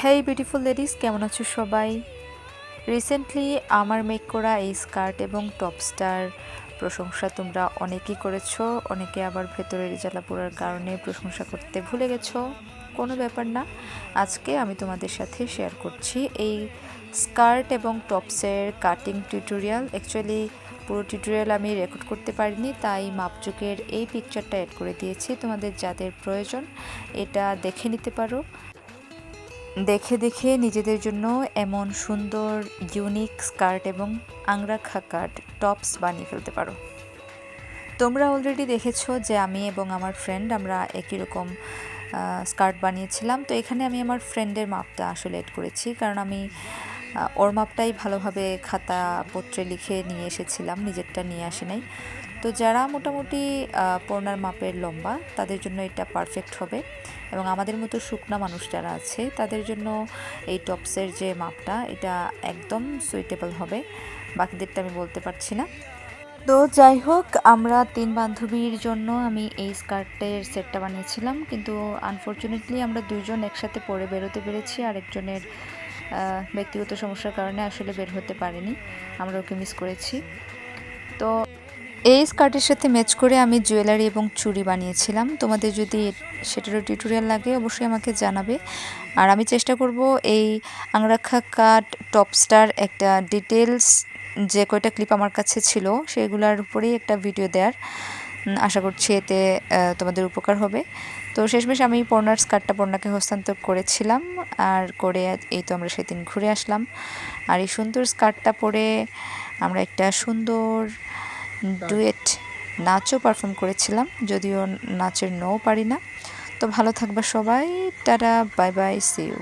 হেই beautiful ladies, কেমন আছো সবাই? রিসেন্টলি আমার মেক করা এই স্কার্ট এবং টপসটার প্রশংসা তোমরা অনেকেই করেছো, অনেকে আবার ভেতরের জ্বালা পোড়ার কারণে প্রশংসা করতে ভুলে গেছো। কোনো ব্যাপার না, আজকে আমি তোমাদের সাথে শেয়ার করছি এই স্কার্ট এবং টপসের কাটিং টিউটোরিয়াল। অ্যাকচুয়ালি পুরো টিউটোরিয়াল আমি রেকর্ড করতে পারিনি, তাই মাপজোকের এই পিকচারটা অ্যাড করে দিয়েছি। তোমাদের যাদের প্রয়োজন এটা দেখে নিতে পারো, দেখে দেখে নিজেদের জন্য এমন সুন্দর ইউনিক স্কার্ট এবং আংরাখা কাট টপস বানিয়ে ফেলতে পারো। তোমরা অলরেডি দেখেছো যে আমি এবং আমার ফ্রেন্ড আমরা একই রকম স্কার্ট বানিয়েছিলাম। তো এখানে আমি আমার ফ্রেন্ডের মাপটা আসলে এড করেছি, কারণ আমি ওর মাপটাই ভালোভাবে খাতা পত্রে লিখে নিয়ে এসেছিলাম, নিজেরটা নিয়ে আসি নাই। তো যারা মোটামুটি পড়নার মাপের লম্বা তাদের জন্য এটা পারফেক্ট হবে, এবং আমাদের মতো শুকনা মানুষ যারা আছে তাদের জন্য এই টপসের যে মাপটা এটা একদম সুইটেবল হবে। বাকিদেরটা আমি বলতে পারছি না। তো যাই হোক, আমরা 3 বান্ধবীর জন্য আমি এই স্কার্টের সেটটা বানিয়েছিলাম, কিন্তু আনফর্চুনেটলি আমরা 2 জন একসাথে পরে বেরোতে পেরেছি, আরেকজনের ব্যক্তিগত সমস্যার কারণে আসলে বের হতে পারেনি, আমরা ওকে মিস করেছি। তো এই স্কার্টের সাথে ম্যাচ করে আমি জুয়েলারি এবং চুড়ি বানিয়েছিলাম। তোমাদের যদি সেটারও টিউটোরিয়াল লাগে অবশ্যই আমাকে জানাবে। আর আমি চেষ্টা করব এই আংরাখা কাট টপস্টার একটা ডিটেলস যে কয়টা ক্লিপ আমার কাছে ছিল সেগুলোর উপরেই একটা ভিডিও দেওয়ার। আশা করছি এতে তোমাদের উপকার হবে। তো শেষমেশ আমি পর্নার স্কার্টটা পর্নাকে হস্তান্তর করেছিলাম, আর করে এই তো আমরা সেদিন ঘুরে আসলাম। আর এই সুন্দর স্কার্টটা পরে আমরা একটা সুন্দর ডুয়েট নাচও পারফর্ম করেছিলাম, যদিও নাচের নও পারি না। তো ভালো থাকবা সবাই, tata, bye bye, see you.